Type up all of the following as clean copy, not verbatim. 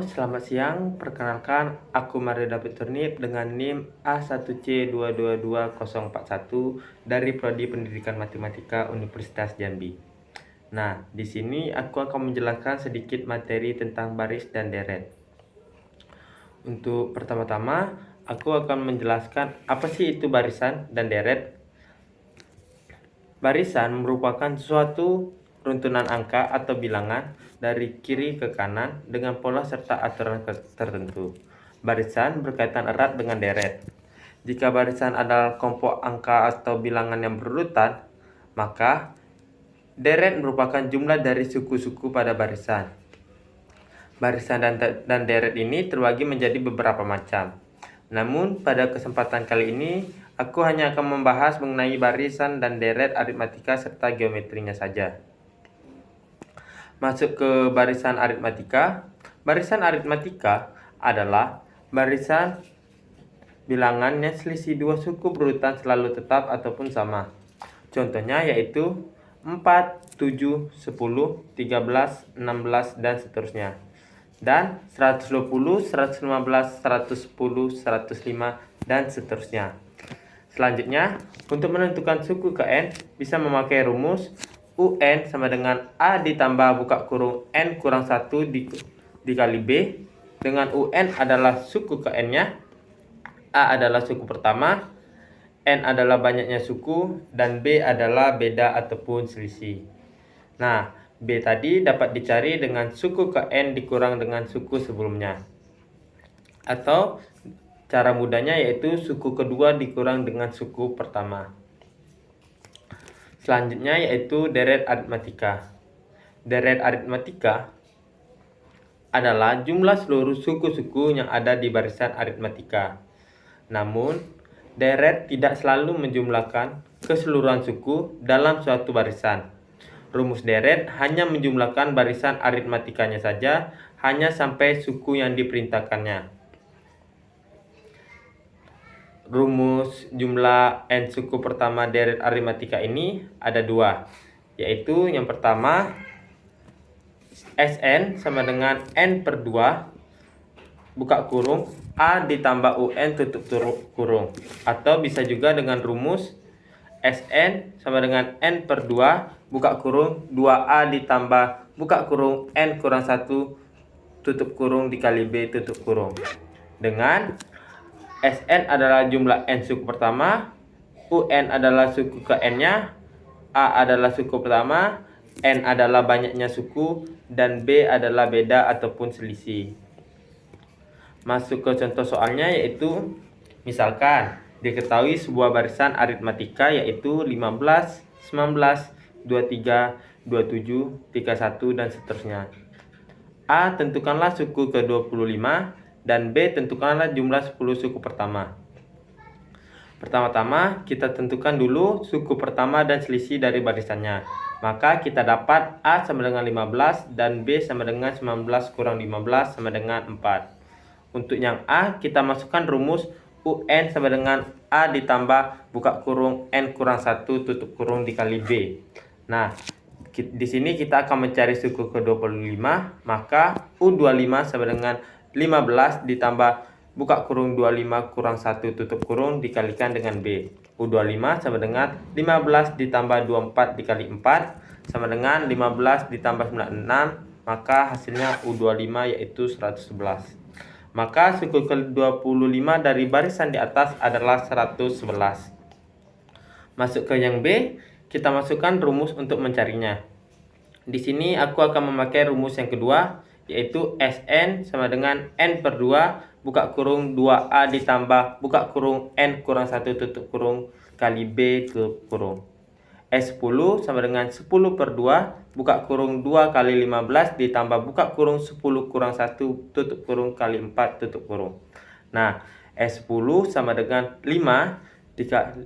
selamat siang. Perkenalkan, aku Mario David Turnip dengan NIM A1C222041 dari Prodi Pendidikan Matematika Universitas Jambi. Nah, di sini aku akan menjelaskan sedikit materi tentang baris dan deret. Untuk pertama-tama, aku akan menjelaskan apa sih itu barisan dan deret. Barisan merupakan suatu runtunan angka atau bilangan dari kiri ke kanan dengan pola serta aturan tertentu. Barisan berkaitan erat dengan deret. Jika barisan adalah kelompok angka atau bilangan yang berurutan, maka deret merupakan jumlah dari suku-suku pada barisan. Barisan dan deret ini terbagi menjadi beberapa macam. Namun, pada kesempatan kali ini, aku hanya akan membahas mengenai barisan dan deret aritmatika serta geometrinya saja. Masuk ke barisan aritmatika. Barisan aritmatika adalah barisan bilangan yang selisih dua suku berurutan selalu tetap ataupun sama. Contohnya yaitu 4, 7, 10, 13, 16, dan seterusnya. Dan 120, 115, 110, 105, dan seterusnya. Selanjutnya, untuk menentukan suku ke N, bisa memakai rumus UN sama dengan A ditambah buka kurung N kurang 1 dikali B, dengan UN adalah suku ke N-nya, A adalah suku pertama, N adalah banyaknya suku, dan B adalah beda ataupun selisih. Nah, B tadi dapat dicari dengan suku ke N dikurang dengan suku sebelumnya. Atau cara mudahnya yaitu suku kedua dikurang dengan suku pertama. Selanjutnya yaitu deret aritmatika. Deret aritmatika adalah jumlah seluruh suku-suku yang ada di barisan aritmatika. Namun, deret tidak selalu menjumlahkan keseluruhan suku dalam suatu barisan. Rumus deret hanya menjumlahkan barisan aritmatikanya saja, hanya sampai suku yang diperintahkannya. Rumus jumlah N suku pertama deret aritmatika ini ada dua, yaitu yang pertama Sn sama dengan N per 2 buka kurung A ditambah UN tutup kurung, atau bisa juga dengan rumus Sn sama dengan N per 2 buka kurung 2A ditambah buka kurung N kurang 1 tutup kurung dikali B tutup kurung. Dengan Sn adalah jumlah N suku pertama, UN adalah suku ke N-nya, A adalah suku pertama, N adalah banyaknya suku, dan B adalah beda ataupun selisih. Masuk ke contoh soalnya, yaitu misalkan diketahui sebuah barisan aritmatika yaitu 15, 19, 23, 27, 31, dan seterusnya. A tentukanlah suku ke-25 dan B tentukanlah jumlah 10 suku pertama. Pertama-tama kita tentukan dulu suku pertama dan selisih dari barisannya. Maka kita dapat A sama dengan 15 dan B sama dengan 19 kurang 15 sama dengan 4. Untuk yang A kita masukkan rumus UN sama dengan A ditambah buka kurung N kurang 1 tutup kurung dikali B. Nah, di sini kita akan mencari suku ke-25, maka U25 sama dengan 15 ditambah buka kurung 25 kurang 1 tutup kurung dikalikan dengan B. U25 sama dengan 15 ditambah 24 dikali 4 sama dengan 15 ditambah 96, maka hasilnya U25 yaitu 111. Maka suku ke-25 dari barisan di atas adalah 111. Masuk ke yang B, kita masukkan rumus untuk mencarinya. Di sini aku akan memakai rumus yang kedua, yaitu Sn sama dengan N per 2 buka kurung 2A ditambah buka kurung N kurang 1 tutup kurung kali B tutup kurung. S10 sama dengan 10 per 2 buka kurung 2 kali 15 ditambah buka kurung 10 kurang 1 tutup kurung kali 4 tutup kurung. Nah, S10 sama dengan 5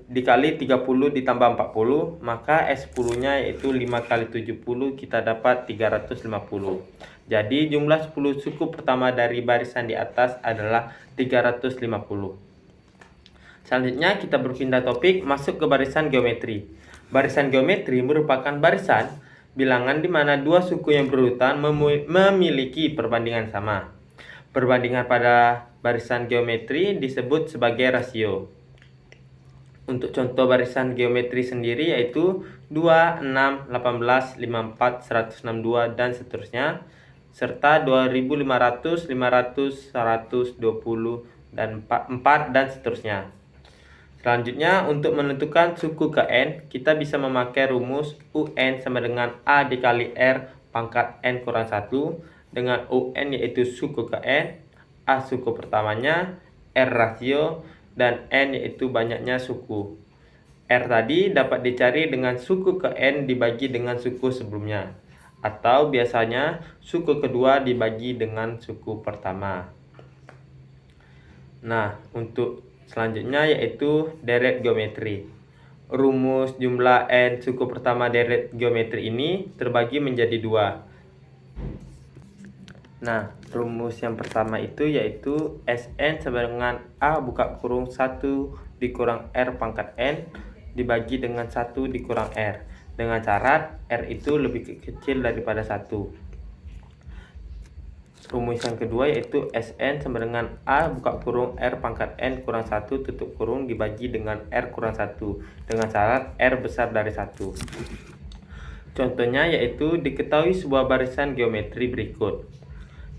dikali 30 ditambah 40, maka S10 nya yaitu 5 kali 70 kita dapat 350. Jadi jumlah 10 suku pertama dari barisan di atas adalah 350. Selanjutnya kita berpindah topik masuk ke barisan geometri. Barisan geometri merupakan barisan bilangan di mana dua suku yang berurutan memiliki perbandingan sama. Perbandingan pada barisan geometri disebut sebagai rasio. Untuk contoh barisan geometri sendiri yaitu 2, 6, 18, 54, 162, dan seterusnya, serta 2500, 500, 120, dan 4, dan seterusnya. Selanjutnya, untuk menentukan suku ke N, kita bisa memakai rumus UN sama dengan A dikali R pangkat N kurang 1, dengan UN yaitu suku ke N, A suku pertamanya, R rasio, dan N yaitu banyaknya suku. R tadi dapat dicari dengan suku ke N dibagi dengan suku sebelumnya, atau biasanya suku kedua dibagi dengan suku pertama. Nah, untuk selanjutnya yaitu deret geometri. Rumus jumlah N suku pertama deret geometri ini terbagi menjadi dua. Nah, rumus yang pertama itu yaitu Sn sama dengan A buka kurung 1 dikurang R pangkat N dibagi dengan 1 dikurang R, dengan syarat R itu lebih kecil daripada 1. Rumus yang kedua yaitu Sn sama dengan A buka kurung R pangkat N kurang 1 tutup kurung dibagi dengan R kurang 1, dengan syarat R besar dari 1. Contohnya yaitu diketahui sebuah barisan geometri berikut,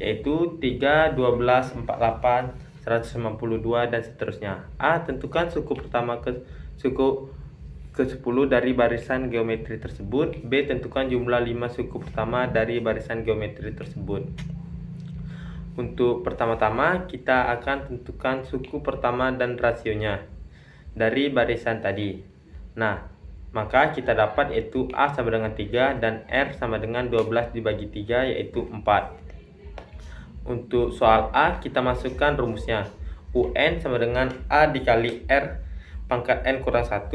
yaitu 3, 12, 48, 152, dan seterusnya. A. Tentukan suku pertama suku ke-10 dari barisan geometri tersebut. B. Tentukan jumlah 5 suku pertama dari barisan geometri tersebut. Untuk pertama-tama, kita akan tentukan suku pertama dan rasionya dari barisan tadi. Nah, maka kita dapat yaitu A sama dengan 3 dan R sama dengan 12 dibagi 3 yaitu 4. Untuk soal A, kita masukkan rumusnya. UN sama dengan A dikali R pangkat N kurang 1,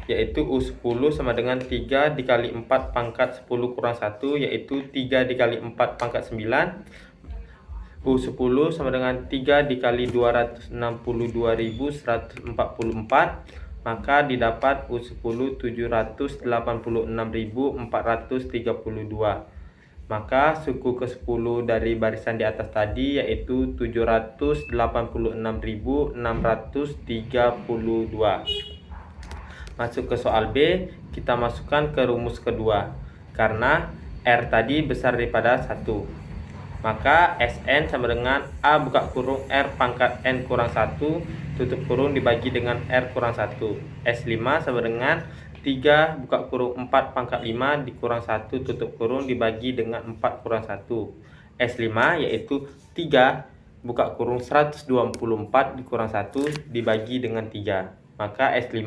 yaitu U10 sama dengan 3 dikali 4 pangkat 10 kurang 1, yaitu 3 dikali 4 pangkat 9. U10 sama dengan 3 dikali 262.144, maka didapat U10 786.432. Maka suku ke-10 dari barisan di atas tadi yaitu 786.632. Masuk ke soal B, kita masukkan ke rumus kedua. Karena R tadi besar daripada 1, maka Sn sama dengan A buka kurung R pangkat N kurang 1 tutup kurung dibagi dengan R kurang 1. S5 sama dengan 3 buka kurung 4 pangkat 5 dikurang 1 tutup kurung dibagi dengan 4 kurang 1. S5 yaitu 3 buka kurung 124 dikurang 1 dibagi dengan 3. Maka S5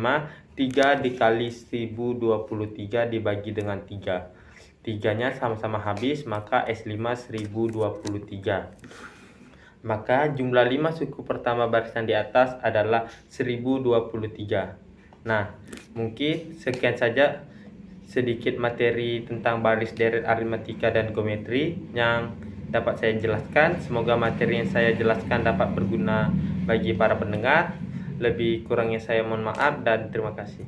3 dikali 1023 dibagi dengan 3. 3-nya sama-sama habis, maka S5 1023. Maka jumlah 5 suku pertama barisan di atas adalah 1023. Nah, mungkin sekian saja sedikit materi tentang baris deret aritmatika dan geometri yang dapat saya jelaskan. Semoga materi yang saya jelaskan dapat berguna bagi para pendengar. Lebih kurangnya saya mohon maaf dan terima kasih.